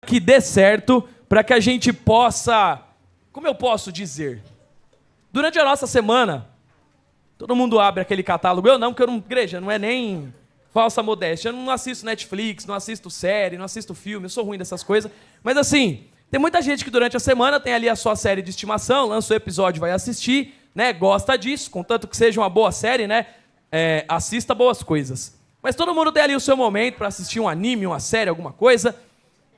que dê certo, para que a gente possa, como eu posso dizer, durante a nossa semana, todo mundo abre aquele catálogo, eu não, porque eu não, igreja, não é nem falsa modéstia, eu não assisto Netflix, não assisto série, não assisto filme, eu sou ruim dessas coisas, mas assim, tem muita gente que durante a semana tem ali a sua série de estimação, lança o episódio, vai assistir, né, gosta disso, contanto que seja uma boa série, né, assista boas coisas. Mas todo mundo tem ali o seu momento para assistir um anime, uma série, alguma coisa,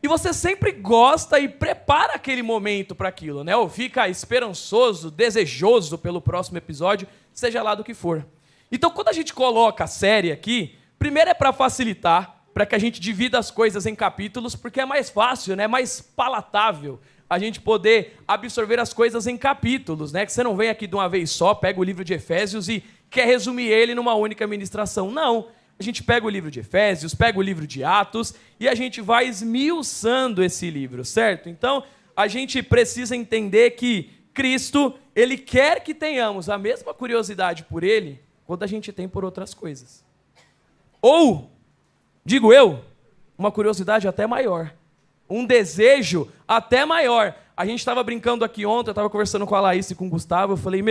e você sempre gosta e prepara aquele momento para aquilo, né? Ou fica esperançoso, desejoso pelo próximo episódio, seja lá do que for. Então, quando a gente coloca a série aqui, primeiro é para facilitar, para que a gente divida as coisas em capítulos, porque é mais fácil, né? Mais palatável a gente poder absorver as coisas em capítulos, né? Que você não vem aqui de uma vez só, pega o livro de Efésios e quer resumir ele numa única ministração. Não. A gente pega o livro de Efésios, pega o livro de Atos e a gente vai esmiuçando esse livro, certo? Então, a gente precisa entender que Cristo, Ele quer que tenhamos a mesma curiosidade por Ele quando a gente tem por outras coisas. Ou, digo eu, uma curiosidade até maior. Um desejo até maior. A gente estava brincando aqui ontem, eu estava conversando com a Laís e com o Gustavo, eu falei,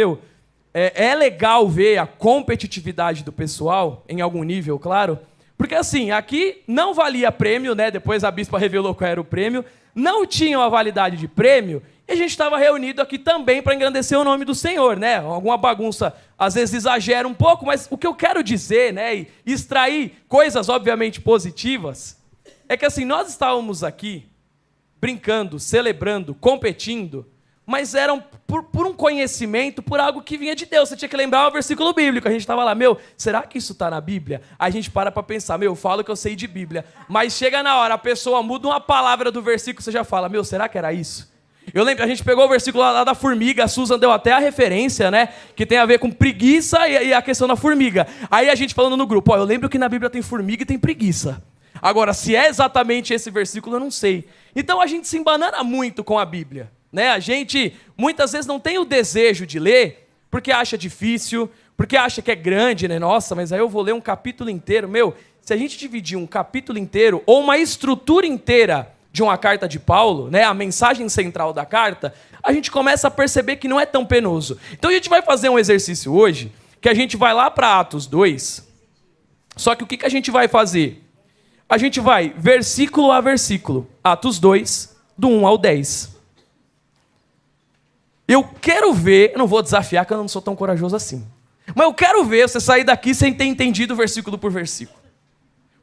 é legal ver a competitividade do pessoal, em algum nível, claro, porque assim, aqui não valia prêmio, né? Depois a bispa revelou qual era o prêmio, não tinha uma validade de prêmio, e a gente estava reunido aqui também para engrandecer o nome do Senhor, né? Alguma bagunça, às vezes exagera um pouco, mas o que eu quero dizer, né? E extrair coisas obviamente positivas, é que assim, nós estávamos aqui brincando, celebrando, competindo, mas eram por um conhecimento, por algo que vinha de Deus. Você tinha que lembrar o versículo bíblico. A gente estava lá, será que isso está na Bíblia? A gente para pensar, eu falo que eu sei de Bíblia. Mas chega na hora, a pessoa muda uma palavra do versículo, você já fala, será que era isso? Eu lembro, a gente pegou o versículo lá da formiga, a Susan deu até a referência, né? Que tem a ver com preguiça e a questão da formiga. Aí a gente falando no grupo, eu lembro que na Bíblia tem formiga e tem preguiça. Agora, se é exatamente esse versículo, eu não sei. Então a gente se embanana muito com a Bíblia. Né? A gente muitas vezes não tem o desejo de ler porque acha difícil, porque acha que é grande, né? Nossa, mas aí eu vou ler um capítulo inteiro. Se a gente dividir um capítulo inteiro ou uma estrutura inteira de uma carta de Paulo, né? A mensagem central da carta, a gente começa a perceber que não é tão penoso. Então a gente vai fazer um exercício hoje, que a gente vai lá para Atos 2, só que o que a gente vai fazer? A gente vai versículo a versículo, Atos 2, do 1 ao 10. Eu quero ver, eu não vou desafiar que eu não sou tão corajoso assim, mas eu quero ver você sair daqui sem ter entendido versículo por versículo.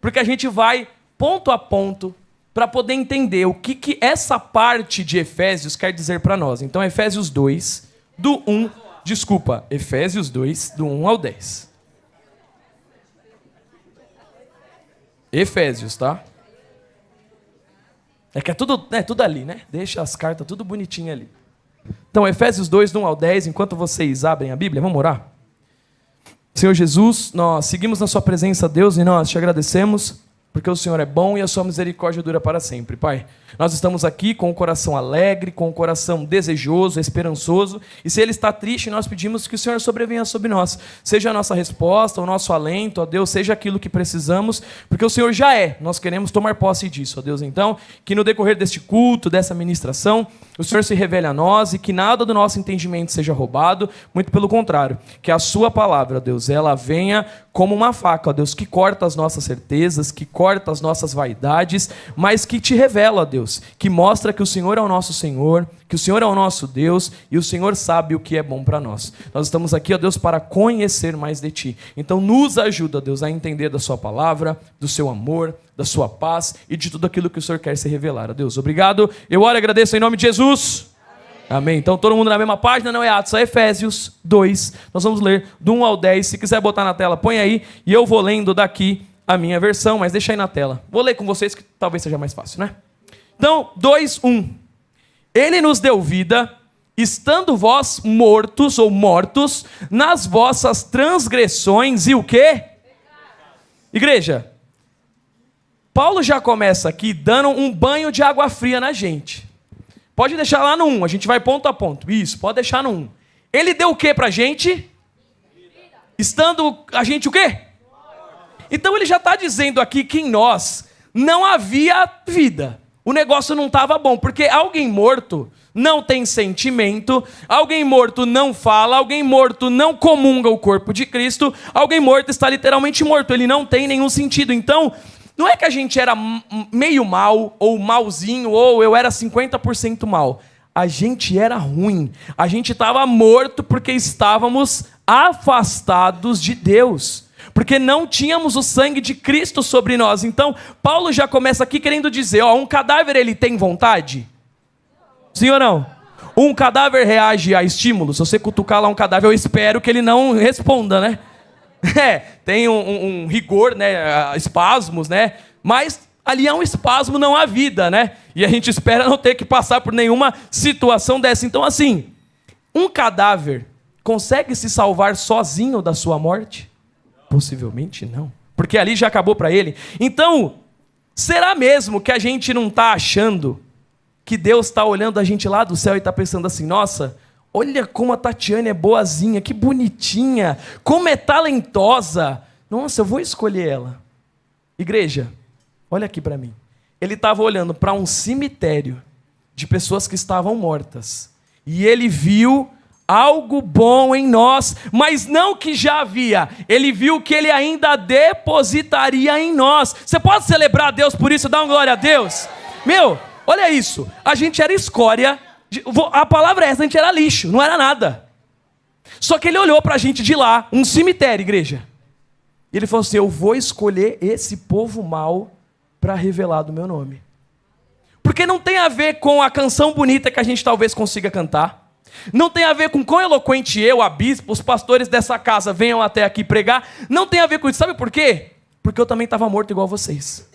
Porque a gente vai ponto a ponto para poder entender o que essa parte de Efésios quer dizer para nós. Então, Efésios 2, Efésios 2, do 1 ao 10. Efésios, tá? É que é tudo ali, né? Deixa as cartas tudo bonitinho ali. Então, Efésios 2, do 1 ao 10, enquanto vocês abrem a Bíblia, vamos orar? Senhor Jesus, nós seguimos na sua presença, Deus, e nós te agradecemos, porque o Senhor é bom e a sua misericórdia dura para sempre, Pai. Nós estamos aqui com o coração alegre, com o coração desejoso, esperançoso, e se ele está triste, nós pedimos que o Senhor sobrevenha sobre nós. Seja a nossa resposta, o nosso alento, ó Deus, seja aquilo que precisamos, porque o Senhor já é, nós queremos tomar posse disso, ó Deus. Então, que no decorrer deste culto, dessa ministração, o Senhor se revele a nós e que nada do nosso entendimento seja roubado, muito pelo contrário, que a sua palavra, ó Deus, ela venha como uma faca, ó Deus, que corta as nossas certezas, que corta as nossas vaidades, mas que te revela, ó Deus, que mostra que o Senhor é o nosso Senhor, que o Senhor é o nosso Deus e o Senhor sabe o que é bom para nós. Nós estamos aqui, ó Deus, para conhecer mais de Ti. Então nos ajuda, ó Deus, a entender da sua palavra, do seu amor, da sua paz e de tudo aquilo que o Senhor quer se revelar, ó Deus. Obrigado, eu oro e agradeço em nome de Jesus. Amém. Então todo mundo na mesma página, não é Atos, é Efésios 2. Nós vamos ler do 1 ao 10. Se quiser botar na tela, põe aí e eu vou lendo daqui a minha versão, mas deixa aí na tela. Vou ler com vocês que talvez seja mais fácil, né? Então, 2, 1. Ele nos deu vida, estando vós mortos ou mortos nas vossas transgressões e o quê? Igreja, Paulo já começa aqui dando um banho de água fria na gente. Pode deixar lá no 1, a gente vai ponto a ponto. Isso, pode deixar no 1. Ele deu o quê pra gente? Estando a gente o quê? Então ele já está dizendo aqui que em nós não havia vida. O negócio não estava bom, porque alguém morto não tem sentimento, alguém morto não fala, alguém morto não comunga o corpo de Cristo, alguém morto está literalmente morto, ele não tem nenhum sentido. Então, não é que a gente era meio mal, ou malzinho, ou eu era 50% mal. A gente era ruim, a gente estava morto porque estávamos afastados de Deus, porque não tínhamos o sangue de Cristo sobre nós. Então, Paulo já começa aqui querendo dizer, um cadáver ele tem vontade? Sim ou não? Um cadáver reage a estímulos. Se você cutucar lá um cadáver, eu espero que ele não responda, né? Tem um rigor, né? Espasmos, né? Mas ali há um espasmo, não há vida, né? E a gente espera não ter que passar por nenhuma situação dessa. Então, assim, um cadáver consegue se salvar sozinho da sua morte? Possivelmente não. Porque ali já acabou para ele. Então, será mesmo que a gente não está achando que Deus está olhando a gente lá do céu e está pensando assim, nossa, olha como a Tatiane é boazinha, que bonitinha, como é talentosa. Nossa, eu vou escolher ela. Igreja, olha aqui para mim. Ele estava olhando para um cemitério de pessoas que estavam mortas. E ele viu algo bom em nós, mas não que já havia. Ele viu que ele ainda depositaria em nós. Você pode celebrar a Deus por isso? Dá uma glória a Deus. Olha isso. A gente era escória. A palavra é essa, a gente era lixo, não era nada. Só que ele olhou para a gente de lá, um cemitério, igreja. E ele falou assim, eu vou escolher esse povo mau para revelar do meu nome. Porque não tem a ver com a canção bonita que a gente talvez consiga cantar. Não tem a ver com quão eloquente eu, a bispo, os pastores dessa casa venham até aqui pregar. Não tem a ver com isso. Sabe por quê? Porque eu também estava morto igual vocês.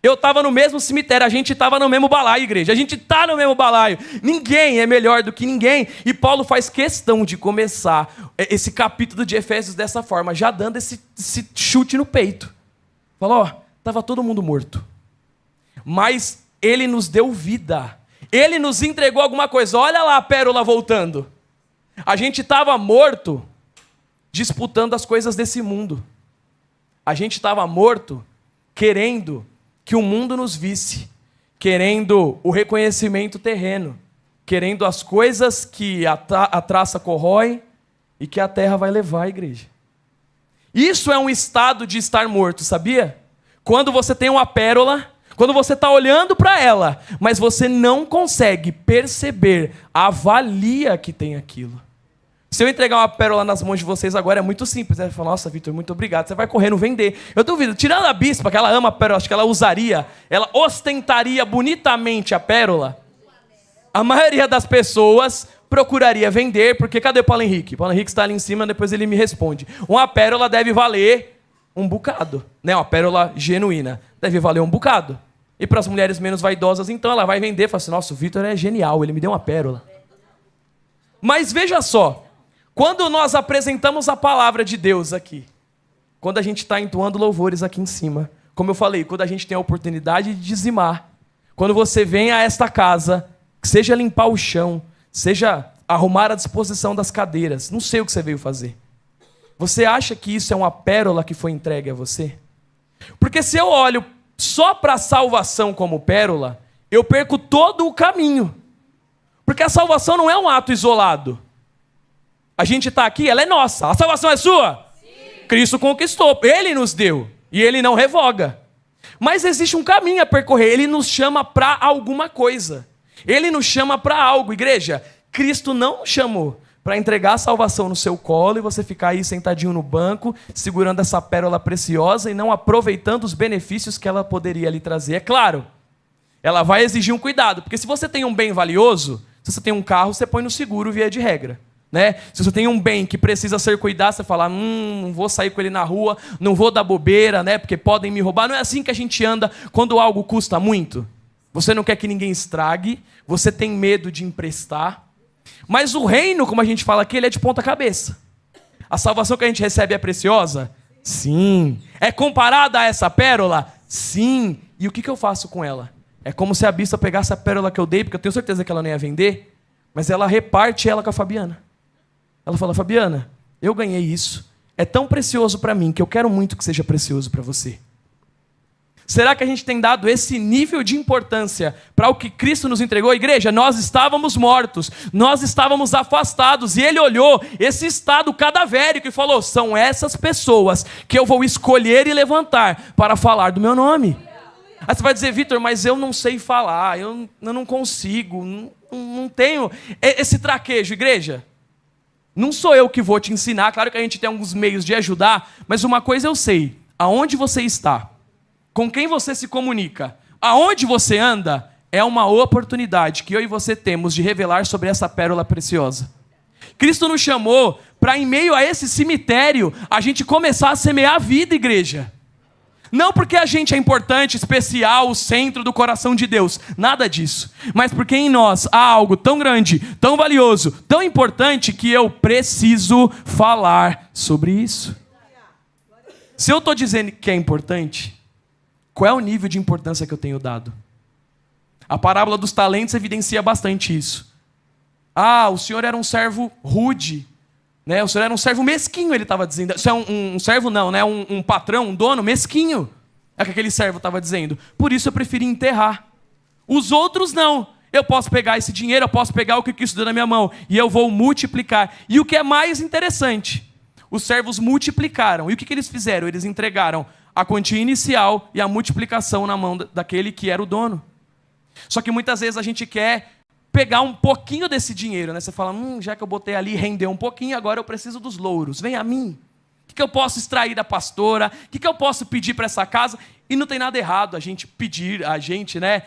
Eu estava no mesmo cemitério, a gente estava no mesmo balaio, igreja. A gente está no mesmo balaio. Ninguém é melhor do que ninguém. E Paulo faz questão de começar esse capítulo de Efésios dessa forma, já dando esse chute no peito. Falou, estava todo mundo morto. Mas ele nos deu vida. Ele nos entregou alguma coisa. Olha lá a pérola voltando. A gente estava morto disputando as coisas desse mundo. A gente estava morto querendo que o mundo nos visse, querendo o reconhecimento terreno, querendo as coisas que a traça corrói e que a terra vai levar, igreja. Isso é um estado de estar morto, sabia? Quando você tem uma pérola, quando você está olhando para ela, mas você não consegue perceber a valia que tem aquilo. Se eu entregar uma pérola nas mãos de vocês agora, é muito simples. Você vai falar, nossa, Vitor, muito obrigado. Você vai correndo vender. Eu duvido, tirando a bispa, que ela ama a pérola, acho que ela usaria, ela ostentaria bonitamente a pérola. A maioria das pessoas procuraria vender, porque cadê o Paulo Henrique? O Paulo Henrique está ali em cima, depois ele me responde. Uma pérola deve valer um bocado, né? Uma pérola genuína deve valer um bocado. E para as mulheres menos vaidosas, então ela vai vender e fala assim, nossa, o Vitor é genial, ele me deu uma pérola. Mas veja só, quando nós apresentamos a palavra de Deus aqui, quando a gente está entoando louvores aqui em cima, como eu falei, quando a gente tem a oportunidade de dizimar, quando você vem a esta casa, seja limpar o chão, seja arrumar a disposição das cadeiras, não sei o que você veio fazer. Você acha que isso é uma pérola que foi entregue a você? Porque se eu olho só para a salvação como pérola, eu perco todo o caminho. Porque a salvação não é um ato isolado. A gente está aqui, ela é nossa. A salvação é sua? Sim. Cristo conquistou, Ele nos deu. E Ele não revoga. Mas existe um caminho a percorrer. Ele nos chama para alguma coisa. Ele nos chama para algo. Igreja, Cristo não nos chamou para entregar a salvação no seu colo e você ficar aí sentadinho no banco, segurando essa pérola preciosa e não aproveitando os benefícios que ela poderia lhe trazer. É claro, ela vai exigir um cuidado. Porque se você tem um bem valioso, se você tem um carro, você põe no seguro via de regra. Né? Se você tem um bem que precisa ser cuidado, você fala, não vou sair com ele na rua, não vou dar bobeira, né? Porque podem me roubar. Não é assim que a gente anda quando algo custa muito. Você não quer que ninguém estrague, você tem medo de emprestar. Mas o reino, como a gente fala aqui, ele é de ponta cabeça. A salvação que a gente recebe é preciosa? Sim. É comparada a essa pérola? Sim. E o que eu faço com ela? É como se a bispa pegasse a pérola que eu dei, porque eu tenho certeza que ela não ia vender, mas ela reparte ela com a Fabiana. Ela fala, Fabiana, eu ganhei isso. É tão precioso para mim que eu quero muito que seja precioso para você. Será que a gente tem dado esse nível de importância para o que Cristo nos entregou? Igreja, nós estávamos mortos, nós estávamos afastados, e Ele olhou esse estado cadavérico e falou: são essas pessoas que eu vou escolher e levantar para falar do meu nome. Aí você vai dizer: Vitor, mas eu não sei falar, eu não consigo, não tenho esse traquejo. Igreja, não sou eu que vou te ensinar, claro que a gente tem alguns meios de ajudar, mas uma coisa eu sei: aonde você está, com quem você se comunica, aonde você anda, é uma oportunidade que eu e você temos de revelar sobre essa pérola preciosa. Cristo nos chamou para, em meio a esse cemitério, a gente começar a semear a vida, igreja. Não porque a gente é importante, especial, o centro do coração de Deus, nada disso. Mas porque em nós há algo tão grande, tão valioso, tão importante, que eu preciso falar sobre isso. Se eu estou dizendo que é importante, qual é o nível de importância que eu tenho dado? A parábola dos talentos evidencia bastante isso. Ah, o senhor era um servo rude, né? O senhor era um servo mesquinho, ele estava dizendo. Isso é um servo não, né? Um patrão, um dono mesquinho. É o que aquele servo estava dizendo. Por isso eu preferi enterrar. Os outros não. Eu posso pegar esse dinheiro, eu posso pegar o que Cristo deu na minha mão e eu vou multiplicar. E o que é mais interessante, os servos multiplicaram. E o que eles fizeram? Eles entregaram a quantia inicial e a multiplicação na mão daquele que era o dono. Só que muitas vezes a gente quer pegar um pouquinho desse dinheiro, né? Você fala: já que eu botei ali, rendeu um pouquinho, agora eu preciso dos louros, vem a mim. O que eu posso extrair da pastora? O que eu posso pedir para essa casa? E não tem nada errado a gente pedir, a gente, né,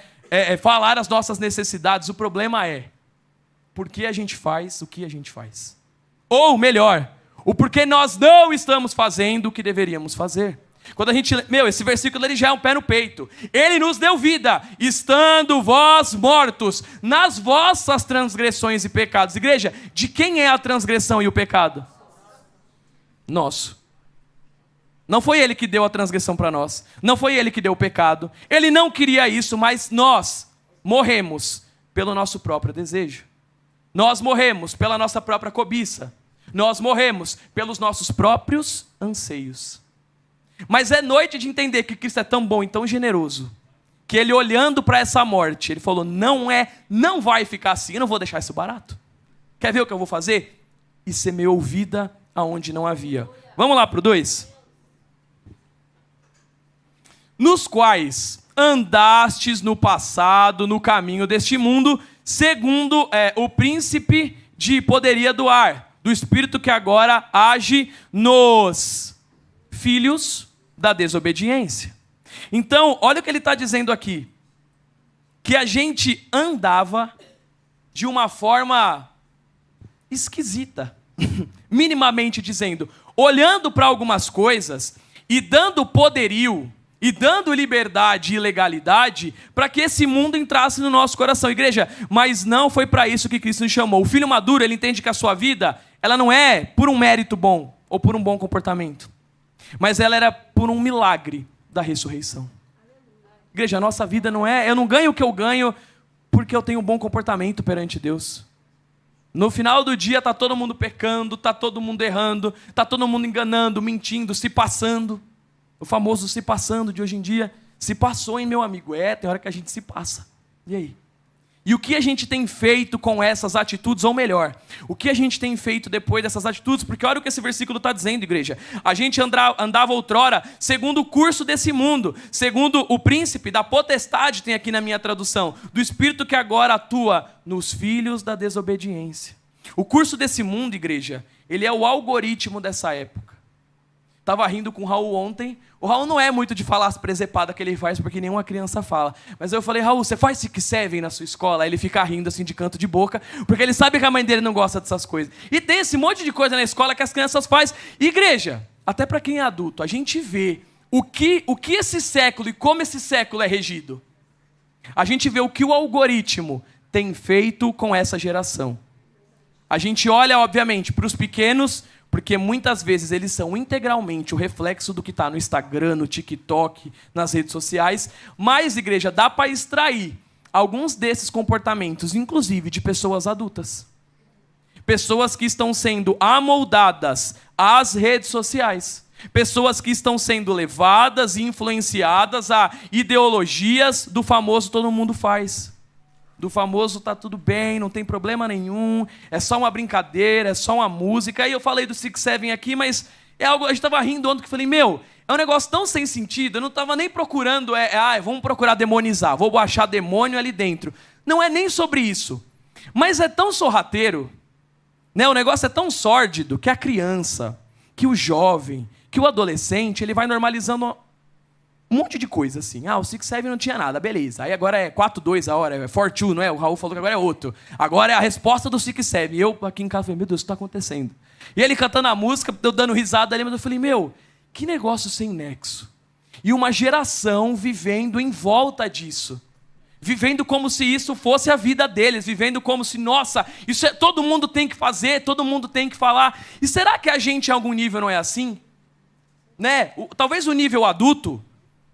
falar as nossas necessidades. O problema é, por que a gente faz o que a gente faz? Ou melhor, o porquê nós não estamos fazendo o que deveríamos fazer. Quando a gente... esse versículo ele já é um pé no peito. Ele nos deu vida, estando vós mortos nas vossas transgressões e pecados. Igreja, de quem é a transgressão e o pecado? Nosso. Não foi Ele que deu a transgressão para nós. Não foi Ele que deu o pecado. Ele não queria isso, mas nós morremos pelo nosso próprio desejo. Nós morremos pela nossa própria cobiça. Nós morremos pelos nossos próprios anseios. Mas é noite de entender que Cristo é tão bom e tão generoso, que Ele, olhando para essa morte, Ele falou: não vai ficar assim, eu não vou deixar isso barato. Quer ver o que eu vou fazer? E semeou vida aonde não havia. Vamos lá para o 2. Nos quais andastes no passado, no caminho deste mundo, segundo o príncipe de poderia do ar, do espírito que agora age nos filhos da desobediência. Então, olha o que ele está dizendo aqui. Que a gente andava de uma forma esquisita. Minimamente dizendo. Olhando para algumas coisas e dando poderio, e dando liberdade e legalidade para que esse mundo entrasse no nosso coração. Igreja, mas não foi para isso que Cristo nos chamou. O filho maduro, ele entende que a sua vida, ela não é por um mérito bom ou por um bom comportamento, mas ela era por um milagre da ressurreição. Igreja, a nossa vida não é... eu não ganho o que eu ganho porque eu tenho um bom comportamento perante Deus. No final do dia está todo mundo pecando, está todo mundo errando, está todo mundo enganando, mentindo, se passando. O famoso se passando de hoje em dia. Se passou, hein, meu amigo? Tem hora que a gente se passa. E aí? E o que a gente tem feito com essas atitudes, ou melhor, o que a gente tem feito depois dessas atitudes? Porque olha o que esse versículo está dizendo, igreja. A gente andava outrora segundo o curso desse mundo, segundo o príncipe da potestade, tem aqui na minha tradução, do espírito que agora atua nos filhos da desobediência. O curso desse mundo, igreja, ele é o algoritmo dessa época. Estava rindo com o Raul ontem. O Raul não é muito de falar as presepadas que ele faz, porque nenhuma criança fala. Mas eu falei: Raul, você faz Six Seven na sua escola? Aí ele fica rindo assim de canto de boca, porque ele sabe que a mãe dele não gosta dessas coisas. E tem esse monte de coisa na escola que as crianças fazem. Igreja, até para quem é adulto, a gente vê o que esse século e como esse século é regido. A gente vê o que o algoritmo tem feito com essa geração. A gente olha, obviamente, para os pequenos, porque muitas vezes eles são integralmente o reflexo do que está no Instagram, no TikTok, nas redes sociais. Mas, igreja, dá para extrair alguns desses comportamentos, inclusive de pessoas adultas. Pessoas que estão sendo amoldadas às redes sociais. Pessoas que estão sendo levadas e influenciadas a ideologias do famoso todo mundo faz. Do famoso tá tudo bem, não tem problema nenhum, é só uma brincadeira, é só uma música. Aí eu falei do Six Seven aqui, mas é algo, a gente estava rindo ontem que eu falei, é um negócio tão sem sentido, eu não estava nem procurando, vamos procurar demonizar, vou achar demônio ali dentro. Não é nem sobre isso. Mas é tão sorrateiro, né? O negócio é tão sórdido que a criança, que o jovem, que o adolescente, ele vai normalizando um monte de coisa assim. O Six Seven não tinha nada, beleza. Aí agora é 4-2 a hora, é 4-2, não é? O Raul falou que agora é outro. Agora é a resposta do Six Seven. E eu aqui em casa falei, meu Deus, o que está acontecendo? E ele cantando a música, eu dando risada ali, mas eu falei, que negócio sem nexo. E uma geração vivendo em volta disso. Vivendo como se isso fosse a vida deles. Vivendo como se, nossa, isso todo mundo tem que fazer, todo mundo tem que falar. E será que a gente em algum nível não é assim? Né? Talvez o nível adulto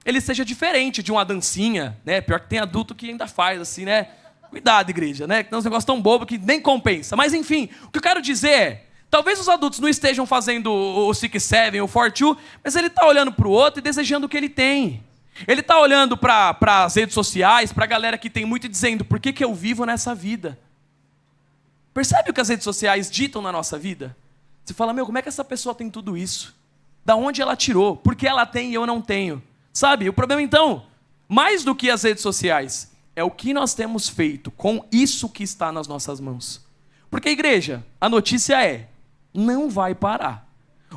ele seja diferente de uma dancinha, né? Pior que tem adulto que ainda faz assim, né? Cuidado, igreja, né? Que tem uns negócios tão bobos que nem compensa. Mas enfim, o que eu quero dizer é, talvez os adultos não estejam fazendo o Six Seven, o 4-2, mas ele está olhando para o outro e desejando o que ele tem. Ele está olhando para as redes sociais, para a galera que tem muito e dizendo, por que eu vivo nessa vida? Percebe o que as redes sociais ditam na nossa vida? Você fala, como é que essa pessoa tem tudo isso? Da onde ela tirou? Por que ela tem e eu não tenho? Sabe, o problema então, mais do que as redes sociais, é o que nós temos feito com isso que está nas nossas mãos. Porque, igreja, a notícia é, não vai parar.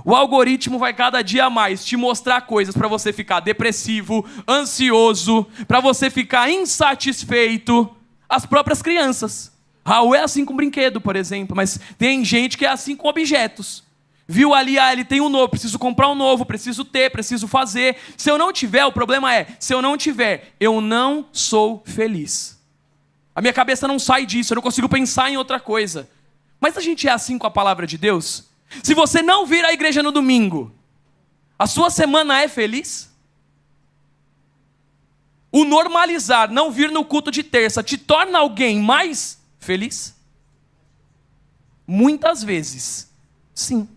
O algoritmo vai cada dia mais te mostrar coisas para você ficar depressivo, ansioso, para você ficar insatisfeito. As próprias crianças. Raul é assim com brinquedo, por exemplo, mas tem gente que é assim com objetos. Viu ali, ele tem um novo, preciso comprar um novo, preciso ter, preciso fazer. Se eu não tiver, o problema é, se eu não tiver, eu não sou feliz. A minha cabeça não sai disso, eu não consigo pensar em outra coisa. Mas a gente é assim com a palavra de Deus? Se você não vir à igreja no domingo, a sua semana é feliz? O normalizar, não vir no culto de terça, te torna alguém mais feliz? Muitas vezes, sim.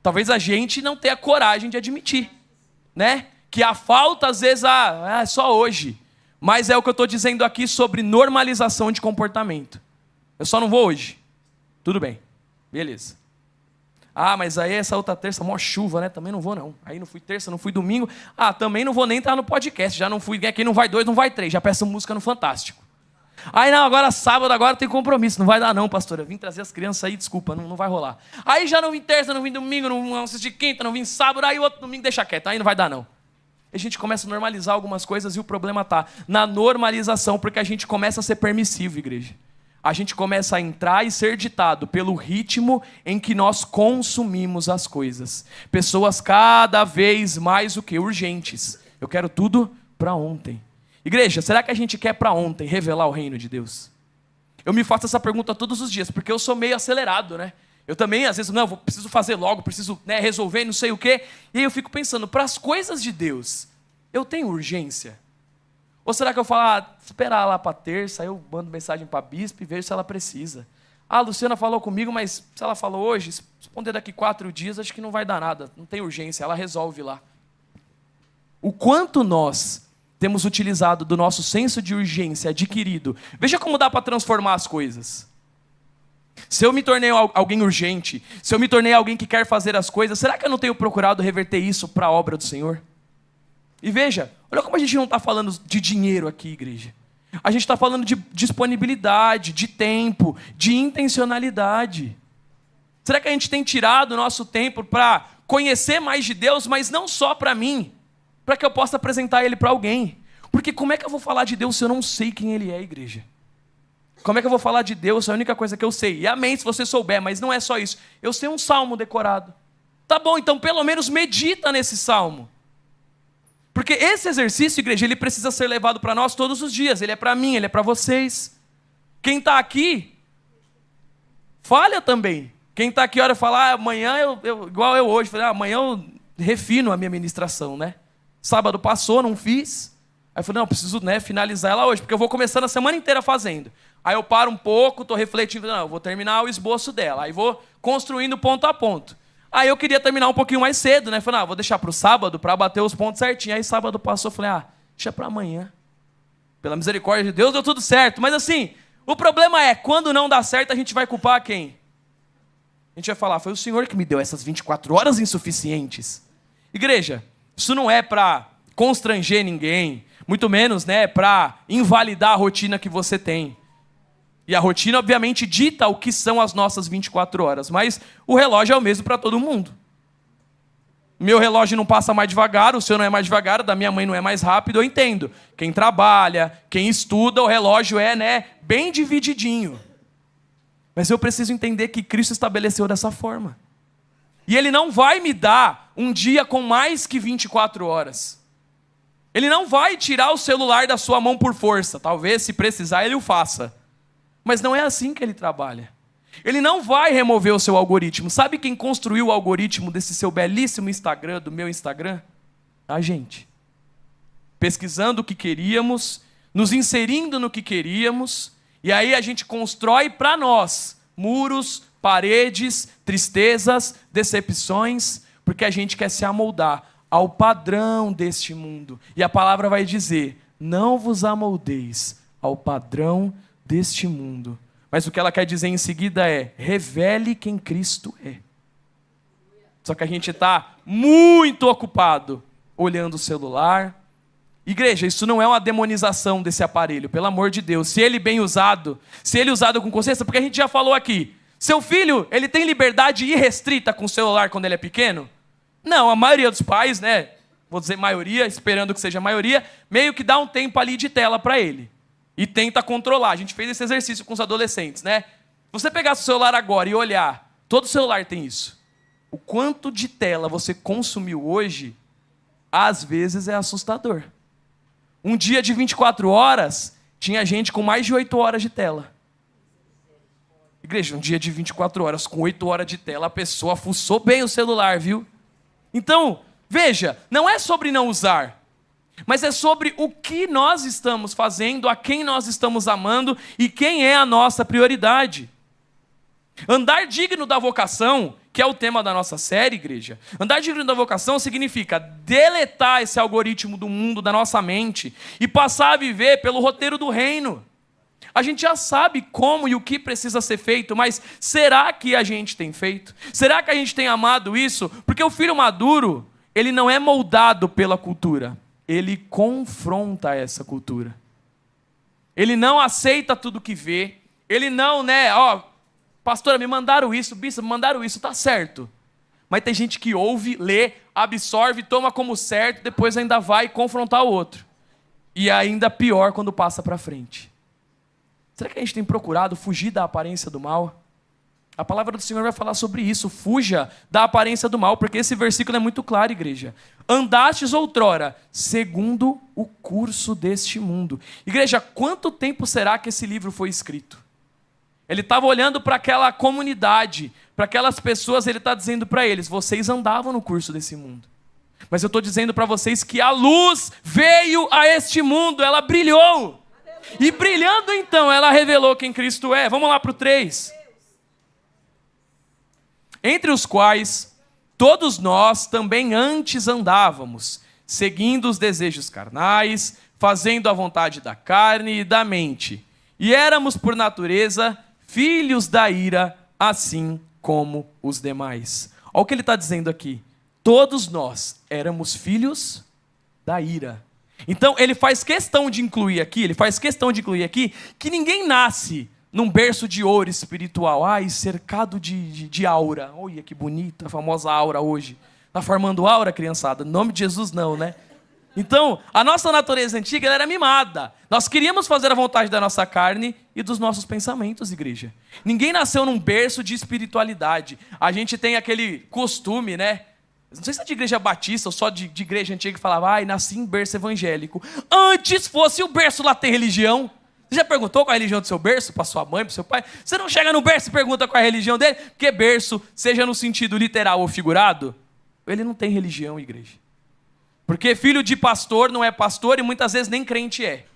Talvez a gente não tenha coragem de admitir, né? Que a falta, às vezes, é só hoje. Mas é o que eu estou dizendo aqui sobre normalização de comportamento. Eu só não vou hoje. Tudo bem, beleza. Mas aí essa outra terça, mó chuva, né? Também não vou, não. Aí não fui terça, não fui domingo. Também não vou nem estar no podcast. Já não fui, quem não vai 2, não vai 3. Já peço música no Fantástico. Aí não, agora sábado, agora tem compromisso. Não vai dar não, pastor. Eu vim trazer as crianças aí, desculpa, não vai rolar. Aí já não vim terça, não vim domingo, não assisti quinta, não vim sábado, aí o outro domingo deixa quieto. Aí não vai dar não. A gente começa a normalizar algumas coisas e o problema está na normalização, porque a gente começa a ser permissivo, igreja. A gente começa a entrar e ser ditado pelo ritmo em que nós consumimos as coisas. Pessoas cada vez mais urgentes. Eu quero tudo para ontem. Igreja, será que a gente quer para ontem revelar o reino de Deus? Eu me faço essa pergunta todos os dias, porque eu sou meio acelerado, né? Eu também, às vezes, preciso fazer logo, preciso resolver, não sei o quê. E aí eu fico pensando, para as coisas de Deus, eu tenho urgência? Ou será que eu falo, esperar lá para terça, aí eu mando mensagem para a bispo e vejo se ela precisa. A Luciana falou comigo, mas se ela falou hoje, se responder daqui 4 dias, acho que não vai dar nada, não tem urgência, ela resolve lá. O quanto nós temos utilizado do nosso senso de urgência adquirido. Veja como dá para transformar as coisas. Se eu me tornei alguém urgente, se eu me tornei alguém que quer fazer as coisas, será que eu não tenho procurado reverter isso para a obra do Senhor? E veja, olha como a gente não está falando de dinheiro aqui, igreja. A gente está falando de disponibilidade, de tempo, de intencionalidade. Será que a gente tem tirado o nosso tempo para conhecer mais de Deus, mas não só para mim, para que eu possa apresentar Ele para alguém? Porque como é que eu vou falar de Deus se eu não sei quem Ele é, igreja? Como é que eu vou falar de Deus se é a única coisa que eu sei? E amém se você souber, mas não é só isso. Eu sei um salmo decorado. Tá bom, então pelo menos medita nesse salmo. Porque esse exercício, igreja, ele precisa ser levado para nós todos os dias. Ele é para mim, ele é para vocês. Quem está aqui, falha também. Quem está aqui, olha, fala, amanhã, igual eu hoje, falei, amanhã eu refino a minha ministração, né? Sábado passou, não fiz. Aí eu falei, não, preciso finalizar ela hoje, porque eu vou começando a semana inteira fazendo. Aí eu paro um pouco, estou refletindo, não, eu vou terminar o esboço dela. Aí vou construindo ponto a ponto. Aí eu queria terminar um pouquinho mais cedo, né? Falei, vou deixar para o sábado para bater os pontos certinho. Aí sábado passou, falei, deixa para amanhã. Pela misericórdia de Deus, deu tudo certo. Mas assim, o problema é, quando não dá certo, a gente vai culpar quem? A gente vai falar, foi o Senhor que me deu essas 24 horas insuficientes. Igreja, isso não é para constranger ninguém, muito menos, né, para invalidar a rotina que você tem. E a rotina, obviamente, dita o que são as nossas 24 horas, mas o relógio é o mesmo para todo mundo. Meu relógio não passa mais devagar, o seu não é mais devagar, o da minha mãe não é mais rápido, eu entendo. Quem trabalha, quem estuda, o relógio é, né, bem divididinho. Mas eu preciso entender que Cristo estabeleceu dessa forma. E Ele não vai me dar um dia com mais que 24 horas. Ele não vai tirar o celular da sua mão por força. Talvez, se precisar, Ele o faça. Mas não é assim que Ele trabalha. Ele não vai remover o seu algoritmo. Sabe quem construiu o algoritmo desse seu belíssimo Instagram, do meu Instagram? A gente. Pesquisando o que queríamos, nos inserindo no que queríamos, e aí a gente constrói para nós muros, paredes, tristezas, decepções, porque a gente quer se amoldar ao padrão deste mundo. E a palavra vai dizer, não vos amoldeis ao padrão deste mundo. Mas o que ela quer dizer em seguida é, revele quem Cristo é. Só que a gente está muito ocupado olhando o celular. Igreja, isso não é uma demonização desse aparelho, pelo amor de Deus. Se ele bem usado, se ele usado com consciência, porque a gente já falou aqui, seu filho, ele tem liberdade irrestrita com o celular quando ele é pequeno? Não, a maioria dos pais, né, vou dizer maioria, esperando que seja a maioria, meio que dá um tempo ali de tela para ele. E tenta controlar. A gente fez esse exercício com os adolescentes, né? Se você pegasse o celular agora e olhar, todo celular tem isso. O quanto de tela você consumiu hoje, às vezes é assustador. Um dia de 24 horas, tinha gente com mais de 8 horas de tela. Igreja, um dia de 24 horas com 8 horas de tela, a pessoa fuçou bem o celular, viu? Então, veja, não é sobre não usar, mas é sobre o que nós estamos fazendo, a quem nós estamos amando e quem é a nossa prioridade. Andar digno da vocação, que é o tema da nossa série, igreja. Andar digno da vocação significa deletar esse algoritmo do mundo, da nossa mente, e passar a viver pelo roteiro do reino. A gente já sabe como e o que precisa ser feito, mas será que a gente tem feito? Será que a gente tem amado isso? Porque o filho maduro, ele não é moldado pela cultura. Ele confronta essa cultura. Ele não aceita tudo que vê. Ele não, pastora, me mandaram isso, bispo, me mandaram isso, tá certo. Mas tem gente que ouve, lê, absorve, toma como certo, depois ainda vai confrontar o outro. E ainda pior quando passa para frente. Será que a gente tem procurado fugir da aparência do mal? A palavra do Senhor vai falar sobre isso. Fuja da aparência do mal, porque esse versículo é muito claro, igreja. Andastes outrora, segundo o curso deste mundo. Igreja, quanto tempo será que esse livro foi escrito? Ele estava olhando para aquela comunidade, para aquelas pessoas, ele está dizendo para eles, vocês andavam no curso desse mundo. Mas eu estou dizendo para vocês que a luz veio a este mundo, ela brilhou. E brilhando então, ela revelou quem Cristo é. Vamos lá para o 3. Entre os quais todos nós também antes andávamos, seguindo os desejos carnais, fazendo a vontade da carne e da mente. E éramos, por natureza, filhos da ira, assim como os demais. Olha o que ele está dizendo aqui. Todos nós éramos filhos da ira. Então, ele faz questão de incluir aqui, que ninguém nasce num berço de ouro espiritual, cercado de aura. Olha que bonita a famosa aura hoje. Está formando aura, criançada? No nome de Jesus não, né? Então, a nossa natureza antiga ela era mimada. Nós queríamos fazer a vontade da nossa carne e dos nossos pensamentos, igreja. Ninguém nasceu num berço de espiritualidade. A gente tem aquele costume, né? Não sei se é de igreja batista ou só de igreja antiga que falava, nasci em berço evangélico. Antes fosse o berço lá ter religião. Você já perguntou qual é a religião do seu berço? Para sua mãe, para seu pai? Você não chega no berço e pergunta qual é a religião dele? Porque berço, seja no sentido literal ou figurado, ele não tem religião, igreja. Porque filho de pastor não é pastor e muitas vezes nem crente é.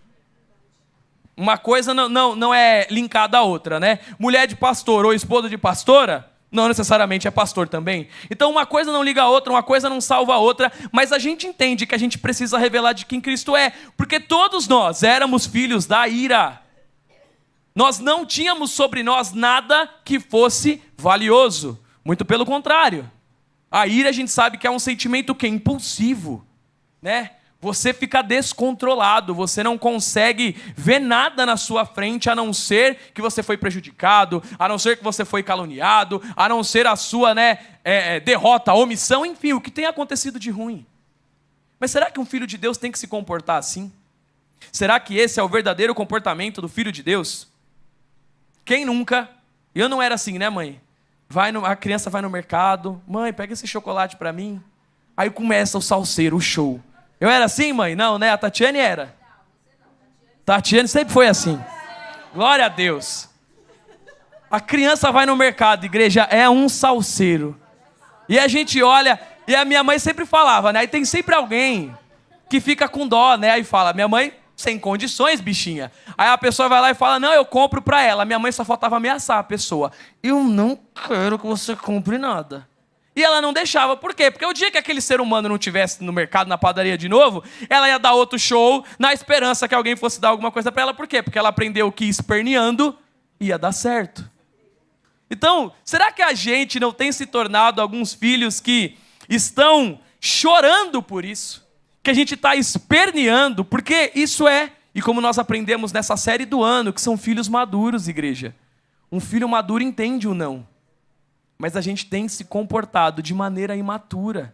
Uma coisa não é linkada à outra, né? Mulher de pastor ou esposa de pastora, Não necessariamente é pastor também. Então uma coisa não liga a outra, uma coisa não salva a outra, mas a gente entende que a gente precisa revelar de quem Cristo é, porque todos nós éramos filhos da ira. Nós não tínhamos sobre nós nada que fosse valioso. Muito pelo contrário. A ira a gente sabe que é um sentimento que é impulsivo, né? Você fica descontrolado, você não consegue ver nada na sua frente, a não ser que você foi prejudicado, a não ser que você foi caluniado, a não ser a sua derrota, omissão, enfim, o que tem acontecido de ruim. Mas será que um filho de Deus tem que se comportar assim? Será que esse é o verdadeiro comportamento do filho de Deus? Quem nunca? Eu não era assim, né, mãe? A criança vai no mercado, mãe, pega esse chocolate para mim. Aí começa o salseiro, o show. Eu era assim, mãe? Não, né? A Tatiane era. Tatiane sempre foi assim. Glória a Deus. A criança vai no mercado, igreja, é um salseiro. E a gente olha, e a minha mãe sempre falava, né? Aí tem sempre alguém que fica com dó, né? Aí fala, minha mãe, sem condições, bichinha. Aí a pessoa vai lá e fala, não, eu compro pra ela. Minha mãe só faltava ameaçar a pessoa. Eu não quero que você compre nada. E ela não deixava. Por quê? Porque o dia que aquele ser humano não estivesse no mercado, na padaria de novo, ela ia dar outro show na esperança que alguém fosse dar alguma coisa para ela. Por quê? Porque ela aprendeu que esperneando ia dar certo. Então, será que a gente não tem se tornado alguns filhos que estão chorando por isso? Que a gente está esperneando? Porque isso é, e como nós aprendemos nessa série do ano, que são filhos maduros, igreja. Um filho maduro entende o não. Mas a gente tem se comportado de maneira imatura.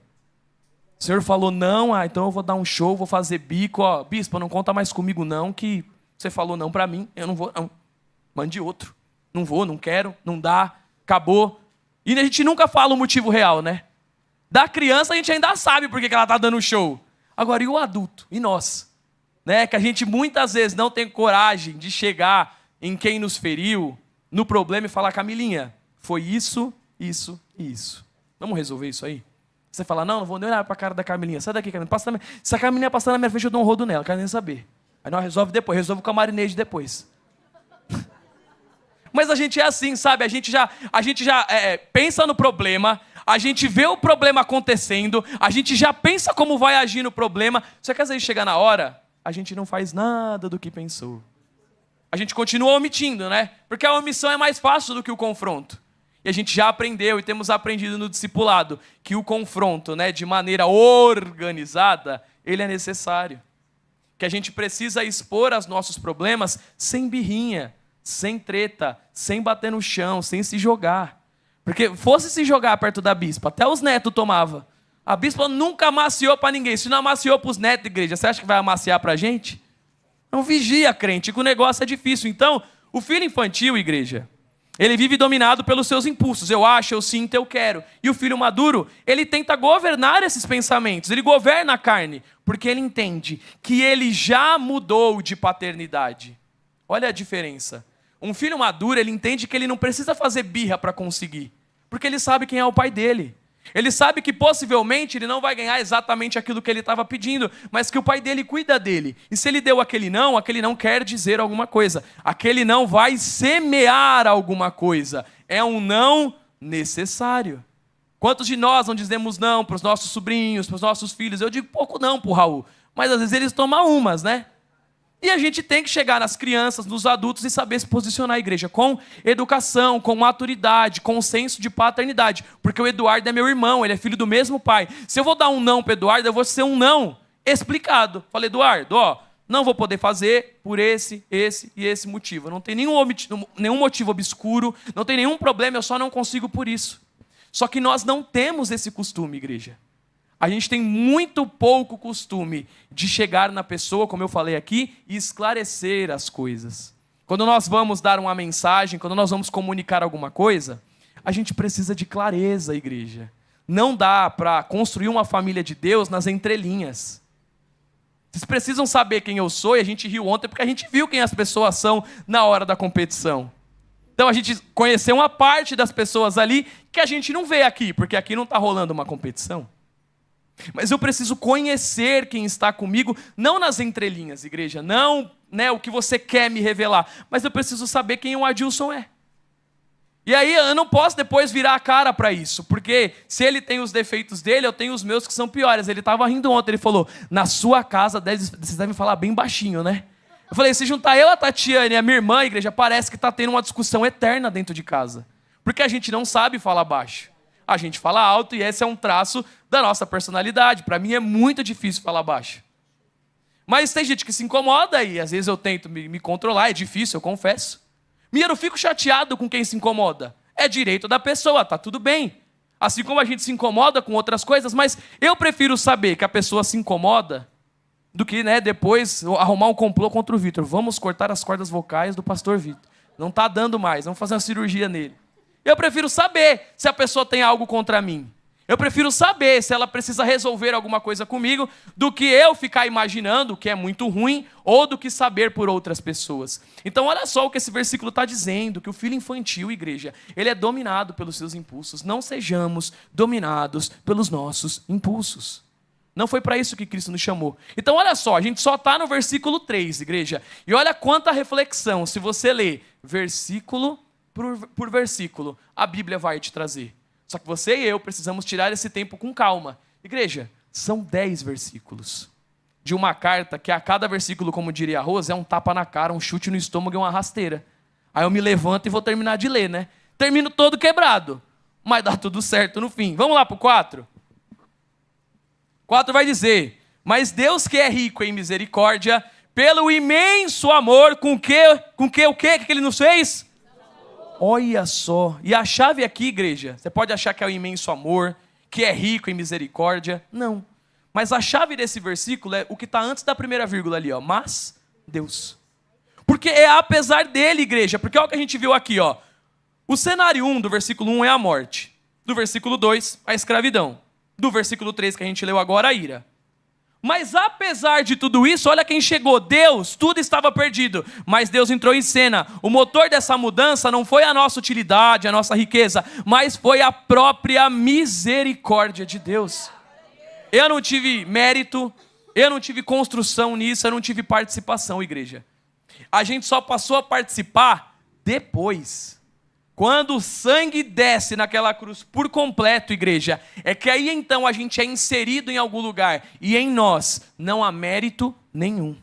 O Senhor falou não, então eu vou dar um show, vou fazer bico. Ó, bispo, não conta mais comigo não, que você falou não para mim, eu não vou não. Mande outro. Não vou, não quero, não dá, acabou. E a gente nunca fala o motivo real, né? Da criança a gente ainda sabe por que ela está dando show. Agora, e o adulto? E nós? Né? Que a gente muitas vezes não tem coragem de chegar em quem nos feriu, no problema e falar, Camilinha, foi isso, isso e isso. Vamos resolver isso aí? Você fala, não vou nem olhar para a cara da Camilinha. Sai daqui, Camilinha. Se a Camilinha passar na minha frente, eu dou um rodo nela. Quero nem saber. Aí nós resolve depois. Resolve com a Marineide depois. Mas a gente é assim, sabe? A gente já pensa no problema. A gente vê o problema acontecendo. A gente já pensa como vai agir no problema. Só que às vezes chega na hora, a gente não faz nada do que pensou. A gente continua omitindo, né? Porque a omissão é mais fácil do que o confronto. E a gente já aprendeu e temos aprendido no discipulado que o confronto, né, de maneira organizada, ele é necessário. Que a gente precisa expor os nossos problemas sem birrinha, sem treta, sem bater no chão, sem se jogar. Porque fosse se jogar perto da bispa, até os netos tomavam. A bispa nunca amaciou para ninguém. Se não amaciou para os netos da igreja, você acha que vai amaciar para a gente? Não vigia, crente, que o negócio é difícil. Então, o filho infantil, igreja, ele vive dominado pelos seus impulsos. Eu acho, eu sinto, eu quero. E o filho maduro, ele tenta governar esses pensamentos. Ele governa a carne, porque ele entende que ele já mudou de paternidade. Olha a diferença. Um filho maduro, ele entende que ele não precisa fazer birra para conseguir. Porque ele sabe quem é o pai dele. Ele sabe que possivelmente ele não vai ganhar exatamente aquilo que ele estava pedindo, mas que o pai dele cuida dele. E se ele deu aquele não quer dizer alguma coisa. Aquele não vai semear alguma coisa. É um não necessário. Quantos de nós não dizemos não para os nossos sobrinhos, para os nossos filhos? Eu digo pouco não para o Raul, mas às vezes eles tomam umas, né? E a gente tem que chegar nas crianças, nos adultos e saber se posicionar a igreja com educação, com maturidade, com senso de paternidade. Porque o Eduardo é meu irmão, ele é filho do mesmo pai. Se eu vou dar um não para o Eduardo, eu vou ser um não explicado. Falei, Eduardo, não vou poder fazer por esse e esse motivo. Não tem nenhum motivo obscuro, não tem nenhum problema, eu só não consigo por isso. Só que nós não temos esse costume, igreja. A gente tem muito pouco costume de chegar na pessoa, como eu falei aqui, e esclarecer as coisas. Quando nós vamos dar uma mensagem, quando nós vamos comunicar alguma coisa, a gente precisa de clareza, igreja. Não dá para construir uma família de Deus nas entrelinhas. Vocês precisam saber quem eu sou, e a gente riu ontem porque a gente viu quem as pessoas são na hora da competição. Então a gente conheceu uma parte das pessoas ali que a gente não vê aqui, porque aqui não está rolando uma competição. Mas eu preciso conhecer quem está comigo, não nas entrelinhas, igreja, não o que você quer me revelar, mas eu preciso saber quem o Adilson é. E aí eu não posso depois virar a cara para isso, porque se ele tem os defeitos dele, eu tenho os meus que são piores. Ele estava rindo ontem, ele falou, na sua casa vocês devem falar bem baixinho, né? Eu falei, se juntar eu, a Tatiane e a minha irmã, igreja, parece que está tendo uma discussão eterna dentro de casa. Porque a gente não sabe falar baixo. A gente fala alto e esse é um traço da nossa personalidade. Para mim é muito difícil falar baixo. Mas tem gente que se incomoda e às vezes eu tento me controlar, é difícil, eu confesso. E eu não fico chateado com quem se incomoda. É direito da pessoa, tá tudo bem. Assim como a gente se incomoda com outras coisas, mas eu prefiro saber que a pessoa se incomoda do que, depois arrumar um complô contra o Vitor. Vamos cortar as cordas vocais do pastor Vitor. Não tá dando mais, vamos fazer uma cirurgia nele. Eu prefiro saber se a pessoa tem algo contra mim. Eu prefiro saber se ela precisa resolver alguma coisa comigo do que eu ficar imaginando, que é muito ruim, ou do que saber por outras pessoas. Então olha só o que esse versículo está dizendo, que o filho infantil, igreja, ele é dominado pelos seus impulsos. Não sejamos dominados pelos nossos impulsos. Não foi para isso que Cristo nos chamou. Então olha só, a gente só está no versículo 3, igreja. E olha quanta reflexão, se você ler versículo por versículo, a Bíblia vai te trazer. Só que você e eu precisamos tirar esse tempo com calma. Igreja, são 10 versículos de uma carta que a cada versículo, como diria a Rosa, é um tapa na cara, um chute no estômago e uma rasteira. Aí eu me levanto e vou terminar de ler, né? Termino todo quebrado, mas dá tudo certo no fim. Vamos lá para o 4? 4 vai dizer, mas Deus que é rico em misericórdia, pelo imenso amor com que o que ele nos fez? Olha só, e a chave aqui, igreja, você pode achar que é o imenso amor, que é rico em misericórdia, não. Mas a chave desse versículo é o que está antes da primeira vírgula ali, ó, mas Deus. Porque é apesar dele, igreja, porque olha o que a gente viu aqui, ó. O cenário 1 do versículo 1 é a morte, do versículo 2, a escravidão, do versículo 3 que a gente leu agora, a ira. Mas apesar de tudo isso, olha quem chegou, Deus, tudo estava perdido, mas Deus entrou em cena. O motor dessa mudança não foi a nossa utilidade, a nossa riqueza, mas foi a própria misericórdia de Deus. Eu não tive mérito, eu não tive construção nisso, eu não tive participação, igreja. A gente só passou a participar depois. Quando o sangue desce naquela cruz por completo, igreja, é que aí então a gente é inserido em algum lugar. E em nós não há mérito nenhum.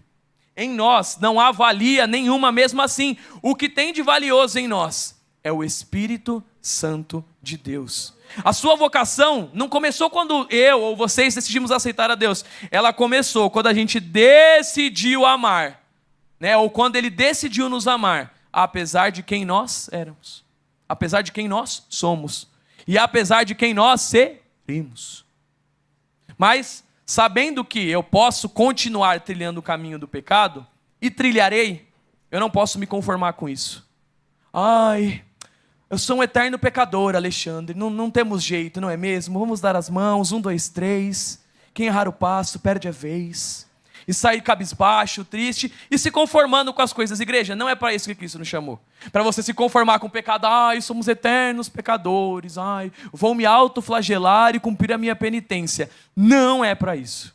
Em nós não há valia nenhuma mesmo assim. O que tem de valioso em nós é o Espírito Santo de Deus. A sua vocação não começou quando eu ou vocês decidimos aceitar a Deus. Ela começou quando a gente decidiu amar, ou quando Ele decidiu nos amar, apesar de quem nós éramos. Apesar de quem nós somos. E apesar de quem nós seremos. Mas, sabendo que eu posso continuar trilhando o caminho do pecado, e trilharei, eu não posso me conformar com isso. Ai, eu sou um eterno pecador, Alexandre, não temos jeito, não é mesmo? Vamos dar as mãos, 1, 2, 3. Quem errar o passo, perde a vez. E sair cabisbaixo, triste, e se conformando com as coisas. Igreja, não é para isso que Cristo nos chamou. Para você se conformar com o pecado. Ai, somos eternos pecadores. Ai, vou me autoflagelar e cumprir a minha penitência. Não é para isso.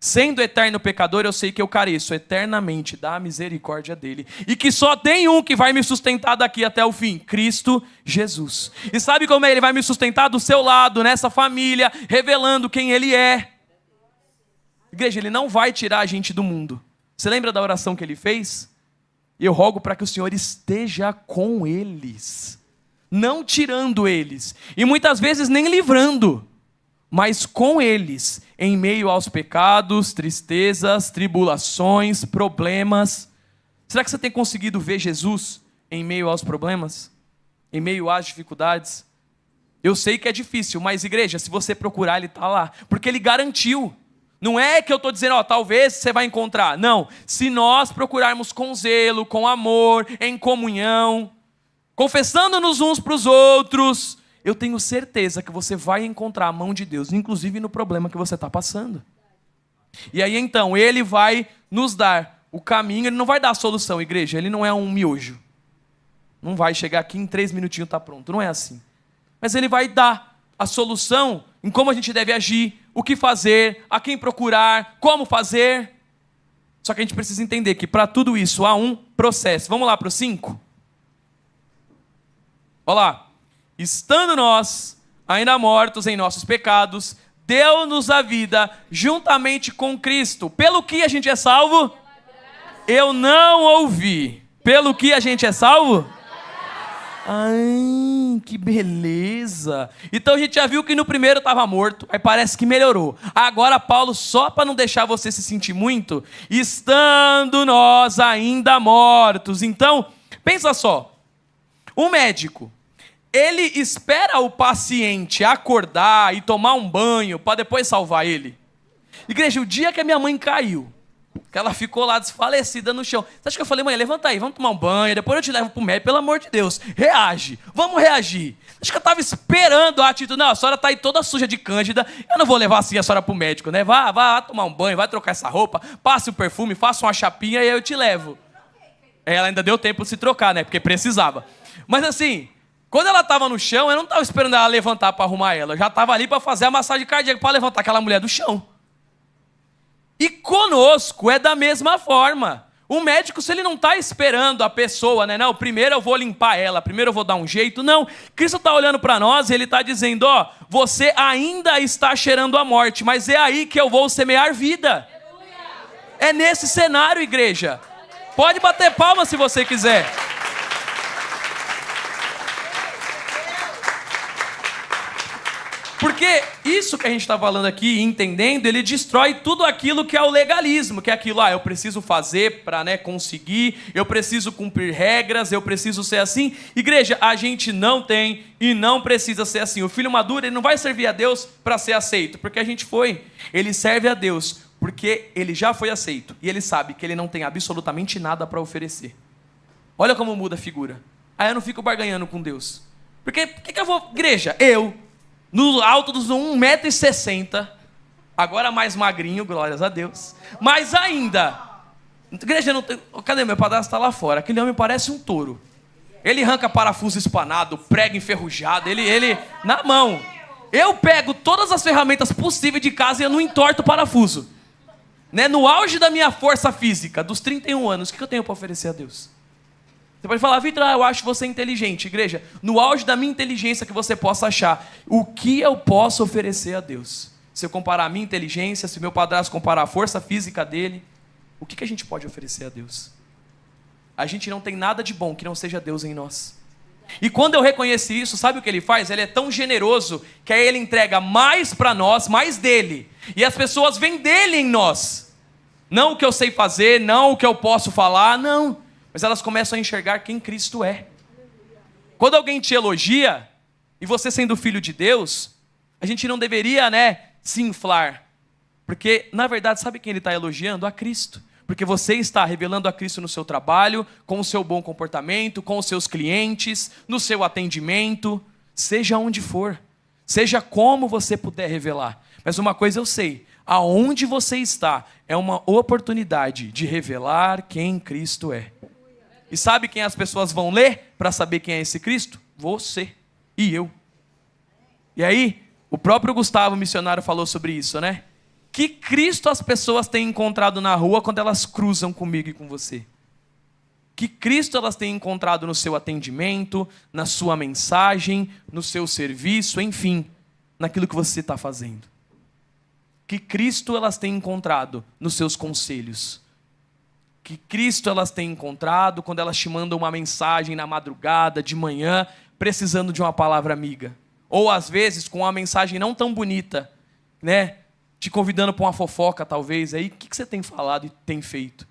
Sendo eterno pecador, eu sei que eu careço eternamente da misericórdia dele. E que só tem um que vai me sustentar daqui até o fim. Cristo Jesus. E sabe como ele vai me sustentar? Do seu lado, nessa família, revelando quem ele é. Igreja, Ele não vai tirar a gente do mundo. Você lembra da oração que Ele fez? Eu rogo para que o Senhor esteja com eles, não tirando eles, e muitas vezes nem livrando, mas com eles, em meio aos pecados, tristezas, tribulações, problemas. Será que você tem conseguido ver Jesus em meio aos problemas? Em meio às dificuldades? Eu sei que é difícil, mas igreja, se você procurar, Ele está lá, porque Ele garantiu. Não é que eu estou dizendo, talvez você vai encontrar. Não, se nós procurarmos com zelo, com amor, em comunhão, confessando-nos uns para os outros, eu tenho certeza que você vai encontrar a mão de Deus, inclusive no problema que você está passando. E aí então, Ele vai nos dar o caminho, Ele não vai dar a solução, igreja, Ele não é um miojo. Não vai chegar aqui em 3 minutinhos está pronto, não é assim. Mas Ele vai dar a solução em como a gente deve agir, o que fazer, a quem procurar, como fazer. Só que a gente precisa entender que para tudo isso há um processo. Vamos lá para o 5? Olha lá. Estando nós ainda mortos em nossos pecados, deu-nos a vida juntamente com Cristo. Pelo que a gente é salvo? Eu não ouvi. Pelo que a gente é salvo? Ai, que beleza. Então a gente já viu que no primeiro estava morto, aí parece que melhorou. Agora Paulo, só para não deixar você se sentir muito, estando nós ainda mortos. Então, pensa só, um médico, ele espera o paciente acordar e tomar um banho para depois salvar ele. Igreja, o dia que a minha mãe caiu, que ela ficou lá desfalecida no chão. Você acha que eu falei, mãe, levanta aí, vamos tomar um banho, depois eu te levo pro médico, pelo amor de Deus, reage, vamos reagir. Acho que eu estava esperando a atitude, não, a senhora está aí toda suja de cândida, eu não vou levar assim a senhora pro médico, né? Vá tomar um banho, vai trocar essa roupa, passe o perfume, faça uma chapinha e eu te levo. Ela ainda deu tempo de se trocar, né? Porque precisava. Mas assim, quando ela estava no chão, eu não estava esperando ela levantar para arrumar ela, eu já estava ali para fazer a massagem cardíaca, para levantar aquela mulher do chão. E conosco é da mesma forma. O médico, se ele não está esperando a pessoa, né? Não, primeiro eu vou limpar ela, primeiro eu vou dar um jeito. Não, Cristo está olhando para nós e ele está dizendo, ó, você ainda está cheirando a morte, mas é aí que eu vou semear vida. É nesse cenário, igreja. Pode bater palma se você quiser. Porque isso que a gente está falando aqui, entendendo, ele destrói tudo aquilo que é o legalismo, que é aquilo, eu preciso fazer para, né, conseguir, eu preciso cumprir regras, eu preciso ser assim. Igreja, a gente não tem e não precisa ser assim. O filho maduro, ele não vai servir a Deus para ser aceito, porque a gente foi. Ele serve a Deus porque ele já foi aceito e ele sabe que ele não tem absolutamente nada para oferecer. Olha como muda a figura. Aí eu não fico barganhando com Deus. Porque que eu vou... Igreja, no alto dos 1,60 m, agora mais magrinho, glórias a Deus, mas ainda, igreja, não tem... Cadê meu padrasto? Está lá fora. Aquele homem parece um touro. Ele arranca parafuso espanado, prego enferrujado, ele na mão. Eu pego todas as ferramentas possíveis de casa e eu não entorto o parafuso, né? No auge da minha força física, dos 31 anos, o que eu tenho para oferecer a Deus? Você pode falar, Vitor, eu acho você inteligente. Igreja, no auge da minha inteligência que você possa achar, o que eu posso oferecer a Deus? Se eu comparar a minha inteligência, se meu padrasto comparar a força física dele, o que a gente pode oferecer a Deus? A gente não tem nada de bom que não seja Deus em nós. E quando eu reconheci isso, sabe o que ele faz? Ele é tão generoso que aí ele entrega mais para nós, mais dele. E as pessoas veem dele em nós. Não o que eu sei fazer, não o que eu posso falar, não. Mas elas começam a enxergar quem Cristo é. Quando alguém te elogia, e você sendo filho de Deus, a gente não deveria, né, se inflar. Porque, na verdade, sabe quem ele está elogiando? A Cristo. Porque você está revelando a Cristo no seu trabalho, com o seu bom comportamento, com os seus clientes, no seu atendimento, seja onde for, seja como você puder revelar. Mas uma coisa eu sei, aonde você está é uma oportunidade de revelar quem Cristo é. E sabe quem as pessoas vão ler para saber quem é esse Cristo? Você e eu. E aí, o próprio Gustavo, missionário, falou sobre isso, né? Que Cristo as pessoas têm encontrado na rua quando elas cruzam comigo e com você? Que Cristo elas têm encontrado no seu atendimento, na sua mensagem, no seu serviço, enfim, naquilo que você está fazendo? Que Cristo elas têm encontrado nos seus conselhos? Que Cristo elas têm encontrado quando elas te mandam uma mensagem na madrugada, de manhã, precisando de uma palavra amiga? Ou às vezes com uma mensagem não tão bonita, né? Te convidando para uma fofoca talvez, aí o que você tem falado e tem feito?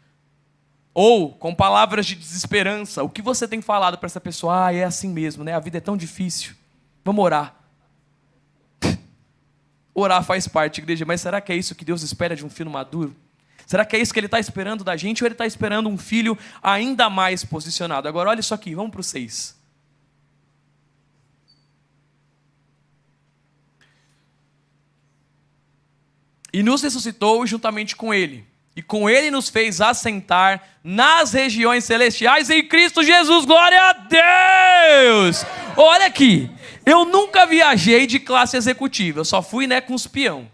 Ou com palavras de desesperança, o que você tem falado para essa pessoa? É assim mesmo, né? A vida é tão difícil, vamos orar. Orar faz parte, igreja, mas será que é isso que Deus espera de um filho maduro? Será que é isso que Ele está esperando da gente? Ou Ele está esperando um filho ainda mais posicionado? Agora olha isso aqui, vamos para o 6. E nos ressuscitou juntamente com Ele. E com Ele nos fez assentar nas regiões celestiais em Cristo Jesus. Glória a Deus! Olha aqui, eu nunca viajei de classe executiva. Eu só fui, né, com os peão.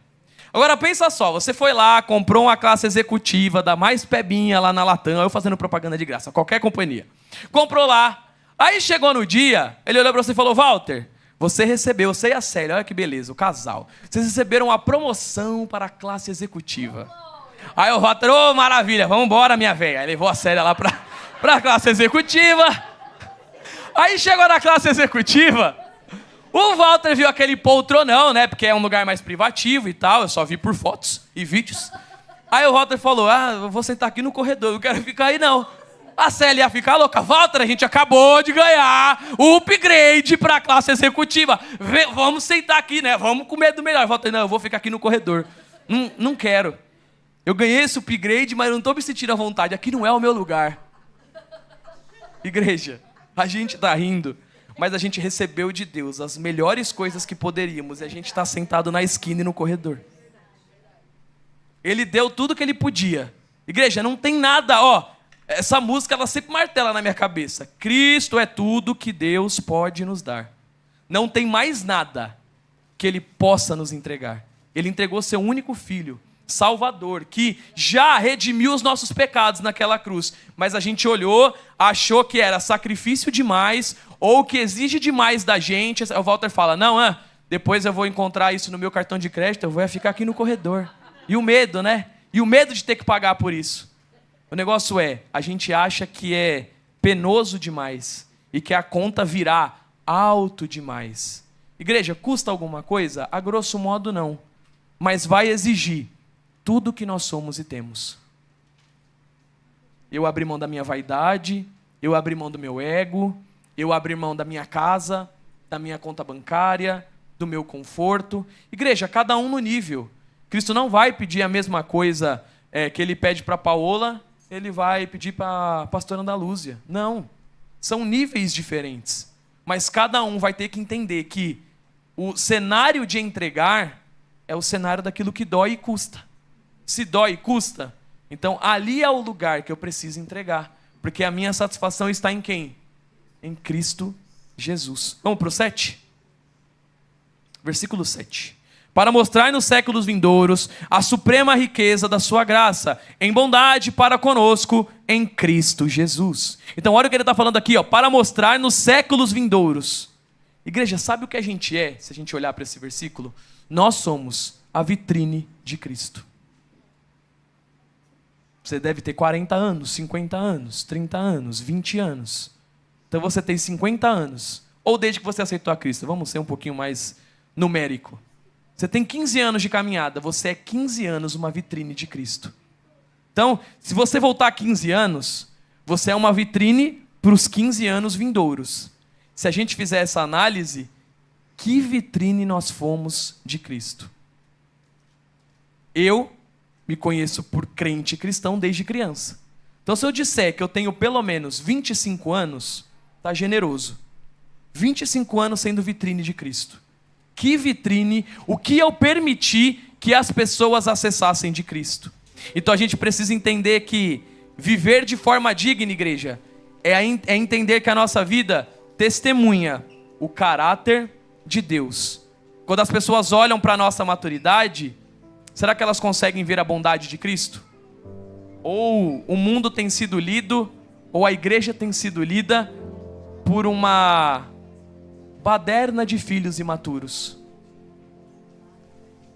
Agora pensa só, você foi lá, comprou uma classe executiva da mais pebinha lá na Latam, eu fazendo propaganda de graça, qualquer companhia. Comprou lá, Aí chegou no dia, ele olhou para você e falou: Walter, você recebeu, você e a Célia, olha que beleza, o casal. Vocês receberam uma promoção para a classe executiva. Aí o Walter, ô, maravilha, vamos embora, minha velha. Aí levou a Célia lá para a classe executiva. Aí chegou na classe executiva, o Walter viu aquele poltronão, né? Porque é um lugar mais privativo e tal, eu só vi por fotos e vídeos. Aí o Walter falou: eu vou sentar aqui no corredor, não quero ficar aí não. A Célia ia ficar louca. Walter, a gente acabou de ganhar o upgrade para a classe executiva. Vamos sentar aqui, né? Vamos comer do melhor. Walter, não, eu vou ficar aqui no corredor. Não quero. Eu ganhei esse upgrade, mas eu não estou me sentindo à vontade. Aqui não é o meu lugar. Igreja, a gente está rindo, mas a gente recebeu de Deus as melhores coisas que poderíamos. E a gente está sentado na esquina e no corredor. Ele deu tudo que ele podia. Igreja, não tem nada, ó. Essa música, ela sempre martela na minha cabeça. Cristo é tudo que Deus pode nos dar. Não tem mais nada que Ele possa nos entregar. Ele entregou seu único Filho, Salvador, que já redimiu os nossos pecados naquela cruz. Mas a gente olhou, achou que era sacrifício demais, ou que exige demais da gente. O Walter fala: não, depois eu vou encontrar isso no meu cartão de crédito, eu vou ficar aqui no corredor. E o medo, né? E o medo de ter que pagar por isso. O negócio é, a gente acha que é penoso demais e que a conta virá alto demais. Igreja, custa alguma coisa? A grosso modo não. Mas vai exigir tudo que nós somos e temos. Eu abri mão da minha vaidade, eu abri mão do meu ego, eu abri mão da minha casa, da minha conta bancária, do meu conforto. Igreja, cada um no nível. Cristo não vai pedir a mesma coisa que ele pede para Paola, ele vai pedir para a pastora Andalúzia. Não, são níveis diferentes. Mas cada um vai ter que entender que o cenário de entregar é o cenário daquilo que dói e custa. Se dói e custa, então ali é o lugar que eu preciso entregar. Porque a minha satisfação está em quem? Em Cristo Jesus. Vamos para o 7? Versículo 7. Para mostrar nos séculos vindouros a suprema riqueza da sua graça, em bondade para conosco, em Cristo Jesus. Então olha o que ele está falando aqui, para mostrar nos séculos vindouros. Igreja, sabe o que a gente é, se a gente olhar para esse versículo? Nós somos a vitrine de Cristo. Você deve ter 40 anos, 50 anos, 30 anos, 20 anos. Então você tem 50 anos, ou desde que você aceitou a Cristo, vamos ser um pouquinho mais numérico. Você tem 15 anos de caminhada, você é 15 anos uma vitrine de Cristo. Então, se você voltar 15 anos, você é uma vitrine para os 15 anos vindouros. Se a gente fizer essa análise, que vitrine nós fomos de Cristo? Eu me conheço por crente cristão desde criança. Então, se eu disser que eu tenho pelo menos 25 anos, está generoso. 25 anos sendo vitrine de Cristo. Que vitrine, o que eu permiti que as pessoas acessassem de Cristo. Então a gente precisa entender que viver de forma digna, igreja, é entender que a nossa vida testemunha o caráter de Deus. Quando as pessoas olham para a nossa maturidade, será que elas conseguem ver a bondade de Cristo? Ou o mundo tem sido lido, ou a igreja tem sido lida por uma baderna de filhos imaturos?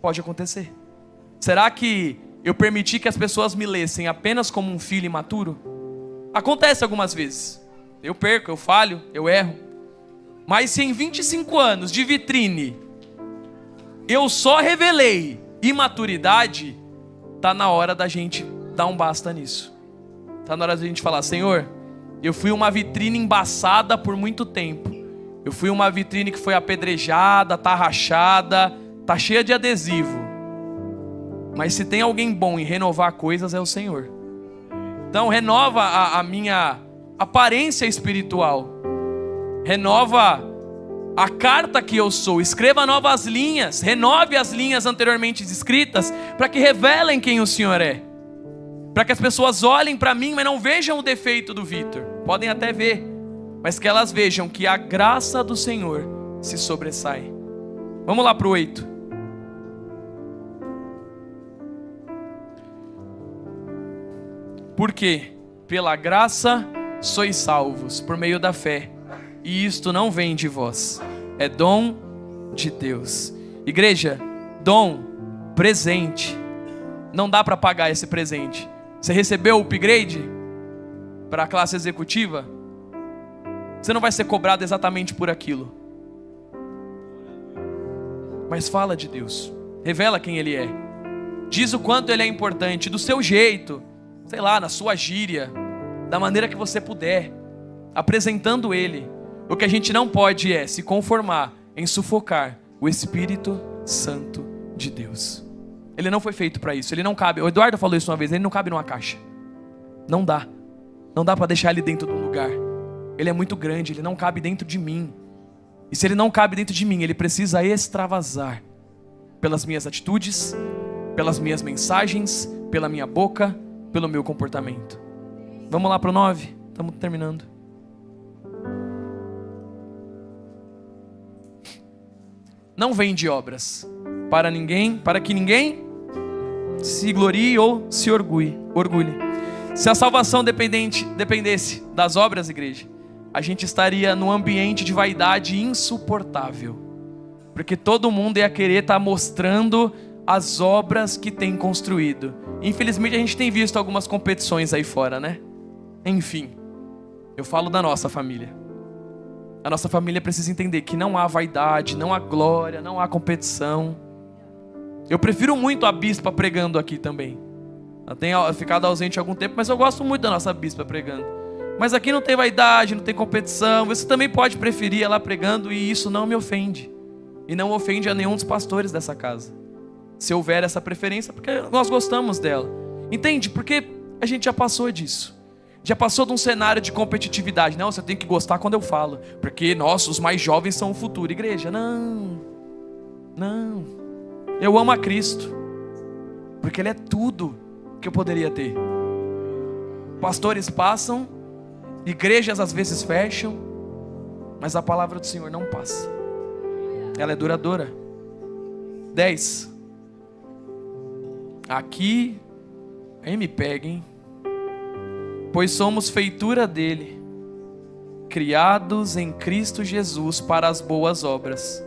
Pode acontecer. Será que eu permiti que as pessoas me lessem apenas como um filho imaturo? Acontece algumas vezes. Eu perco, eu falho, eu erro. Mas se em 25 anos de vitrine eu só revelei imaturidade, está na hora da gente dar um basta nisso. Está na hora da gente falar: Senhor, eu fui uma vitrine embaçada por muito tempo. Eu fui uma vitrine que foi apedrejada, tá rachada, tá cheia de adesivo. Mas se tem alguém bom em renovar coisas, é o Senhor. Então renova a minha aparência espiritual. Renova a carta que eu sou. Escreva novas linhas. Renove as linhas anteriormente escritas para que revelem quem o Senhor é. Para que as pessoas olhem para mim, mas não vejam o defeito do Vitor. Podem até ver, mas que elas vejam que a graça do Senhor se sobressai. Vamos lá para o 8. Porque pela graça sois salvos, por meio da fé. e isto não vem de vós, é dom de Deus. Igreja, dom, presente, não dá para pagar esse presente. Você recebeu o upgrade para a classe executiva? Você não vai ser cobrado exatamente por aquilo. Mas fala de Deus, revela quem Ele é, diz o quanto Ele é importante, do seu jeito, sei lá, na sua gíria, da maneira que você puder, apresentando Ele. O que a gente não pode é se conformar em sufocar o Espírito Santo de Deus. Ele não foi feito para isso, ele não cabe. O Eduardo falou isso uma vez, ele não cabe numa caixa. Não dá para deixar ele dentro de um lugar. Ele é muito grande, ele não cabe dentro de mim. E se ele não cabe dentro de mim, ele precisa extravasar pelas minhas atitudes, pelas minhas mensagens, pela minha boca, pelo meu comportamento. Vamos lá para o 9, estamos terminando. Não vem de obras, para que ninguém se glorie ou se orgulhe. Se a salvação dependesse das obras, igreja, a gente estaria num ambiente de vaidade insuportável, porque todo mundo ia querer estar mostrando as obras que tem construído. Infelizmente a gente tem visto algumas competições aí fora, né? Enfim, eu falo da nossa família. A nossa família precisa entender que não há vaidade, não há glória, não há competição. Eu prefiro muito a bispa pregando aqui também. Ela tem ficado ausente há algum tempo, mas eu gosto muito da nossa bispa pregando. Mas aqui não tem vaidade, não tem competição. Você também pode preferir ela pregando e isso não me ofende. E não ofende a nenhum dos pastores dessa casa. Se houver essa preferência, porque nós gostamos dela. Entende? Porque a gente já passou disso. Já passou de um cenário de competitividade. Não, você tem que gostar quando eu falo. Porque nós, os mais jovens, são o futuro. Igreja, não. Eu amo a Cristo. Porque Ele é tudo que eu poderia ter. Pastores passam, igrejas às vezes fecham, mas a palavra do Senhor não passa. Ela é duradoura. 10. Aqui, aí me pega, hein? Pois somos feitura dele, criados em Cristo Jesus para as boas obras,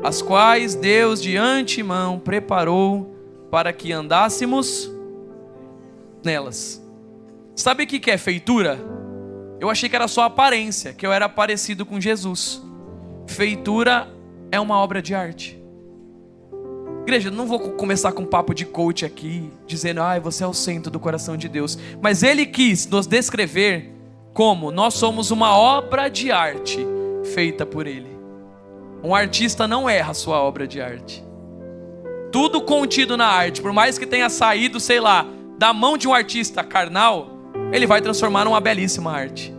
as quais Deus de antemão preparou para que andássemos nelas. Sabe o que é feitura? Eu achei que era só aparência, que eu era parecido com Jesus. Feitura é uma obra de arte. Igreja, não vou começar com um papo de coach aqui, dizendo, você é o centro do coração de Deus. Mas Ele quis nos descrever como nós somos uma obra de arte feita por Ele. Um artista não erra a sua obra de arte. Tudo contido na arte, por mais que tenha saído, sei lá, da mão de um artista carnal, ele vai transformar numa belíssima arte.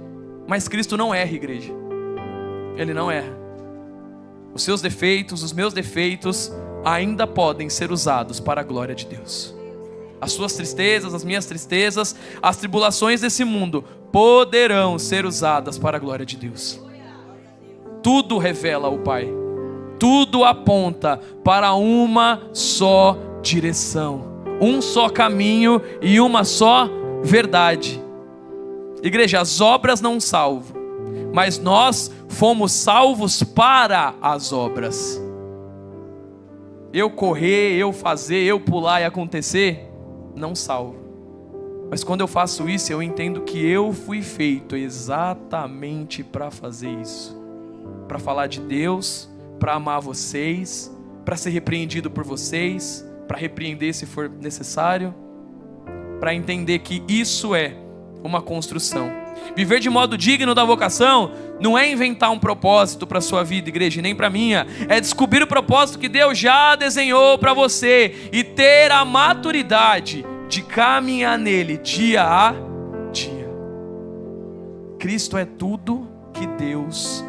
Mas Cristo não erra, igreja. Ele não erra. Os seus defeitos, os meus defeitos, ainda podem ser usados para a glória de Deus. As suas tristezas, as minhas tristezas, as tribulações desse mundo poderão ser usadas para a glória de Deus. Tudo revela o Pai. Tudo aponta para uma só direção, um só caminho e uma só verdade. Igreja, as obras não salvam, mas nós fomos salvos para as obras. Eu correr, eu fazer, eu pular e acontecer, não salvo. Mas quando eu faço isso, eu entendo que eu fui feito exatamente para fazer isso. Para falar de Deus, para amar vocês, para ser repreendido por vocês, para repreender se for necessário, para entender que isso é uma construção. Viver de modo digno da vocação não é inventar um propósito para a sua vida, igreja, nem para a minha. É descobrir o propósito que Deus já desenhou para você e ter a maturidade de caminhar nele dia a dia. Cristo é tudo que Deus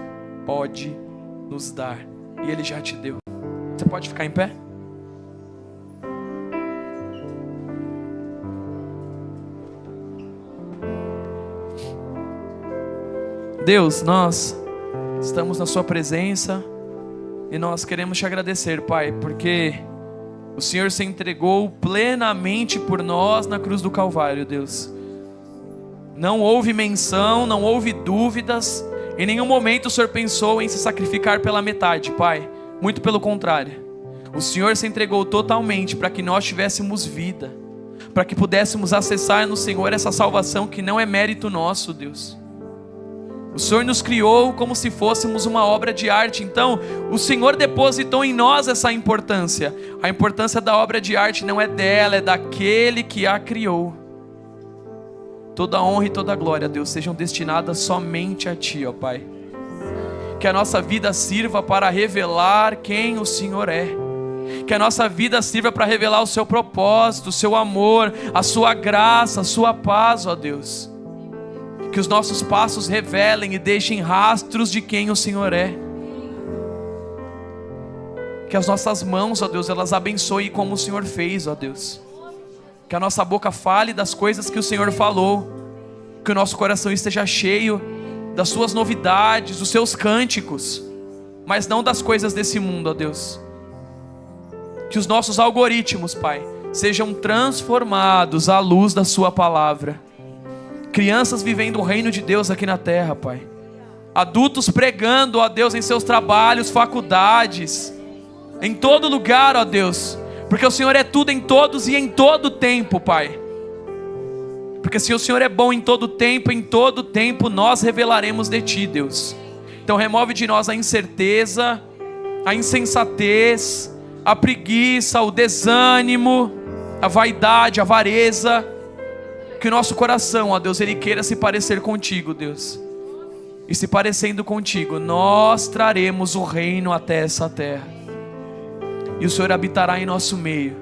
pode nos dar e Ele já te deu. Você pode ficar em pé? Deus, nós estamos na Sua presença e nós queremos te agradecer, Pai, porque o Senhor se entregou plenamente por nós na cruz do Calvário, Deus. Não houve menção, não houve dúvidas, Em nenhum momento o Senhor pensou em se sacrificar pela metade, Pai. Muito pelo contrário. O Senhor se entregou totalmente para que nós tivéssemos vida, para que pudéssemos acessar no Senhor essa salvação que não é mérito nosso, Deus. O Senhor nos criou como se fôssemos uma obra de arte. Então o Senhor depositou em nós essa importância. A importância da obra de arte não é dela, é daquele que a criou. Toda honra e toda glória, Deus, sejam destinadas somente a Ti, ó Pai. Que a nossa vida sirva para revelar quem o Senhor é. Que a nossa vida sirva para revelar o Seu propósito, o Seu amor, a Sua graça, a Sua paz, ó Deus. Que os nossos passos revelem e deixem rastros de quem o Senhor é. Que as nossas mãos, ó Deus, elas abençoem como o Senhor fez, ó Deus. Que a nossa boca fale das coisas que o Senhor falou. Que o nosso coração esteja cheio das Suas novidades, dos Seus cânticos, mas não das coisas desse mundo, ó Deus. Que os nossos algoritmos, Pai, sejam transformados à luz da Sua palavra. Crianças vivendo o reino de Deus aqui na terra, Pai. Adultos pregando, ó Deus, em seus trabalhos, faculdades, em todo lugar, ó Deus. Porque o Senhor é tudo em todos e em todo tempo, Pai. Porque se o Senhor é bom em todo tempo nós revelaremos de Ti, Deus. Então remove de nós a incerteza, a insensatez, a preguiça, o desânimo, a vaidade, a avareza. Que o nosso coração, ó Deus, ele queira se parecer contigo, Deus. E se parecendo contigo, nós traremos o reino até essa terra. E o Senhor habitará em nosso meio.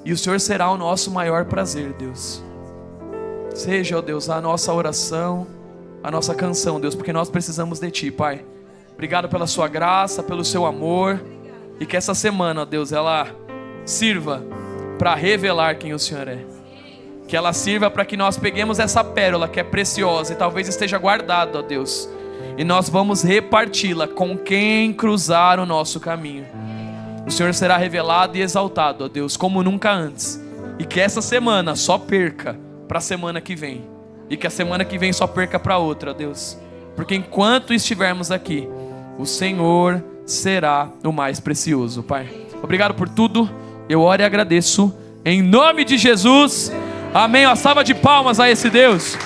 E o Senhor será o nosso maior prazer, Deus. Seja, ó Deus, a nossa oração, a nossa canção, Deus, porque nós precisamos de Ti, Pai. Obrigado pela Sua graça, pelo Seu amor. E que essa semana, ó Deus, ela sirva para revelar quem o Senhor é. Que ela sirva para que nós peguemos essa pérola que é preciosa e talvez esteja guardada, ó Deus. E nós vamos reparti-la com quem cruzar o nosso caminho. O Senhor será revelado e exaltado, ó Deus, como nunca antes. E que essa semana só perca para a semana que vem. E que a semana que vem só perca para outra, ó Deus. Porque enquanto estivermos aqui, o Senhor será o mais precioso, Pai. Obrigado por tudo. Eu oro e agradeço. Em nome de Jesus. Amém. Uma salva de palmas a esse Deus.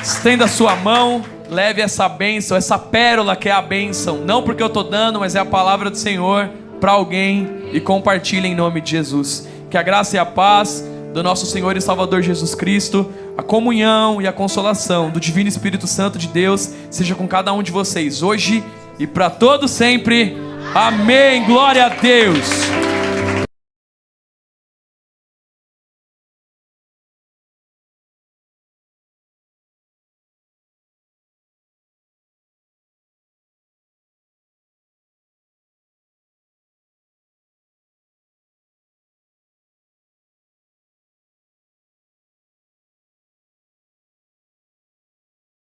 Estenda a sua mão. Leve essa bênção, essa pérola que é a bênção. Não porque eu estou dando, mas é a palavra do Senhor para alguém. E compartilhe em nome de Jesus. Que a graça e a paz do nosso Senhor e Salvador Jesus Cristo, a comunhão e a consolação do Divino Espírito Santo de Deus seja com cada um de vocês hoje e para todos sempre. Amém. Glória a Deus.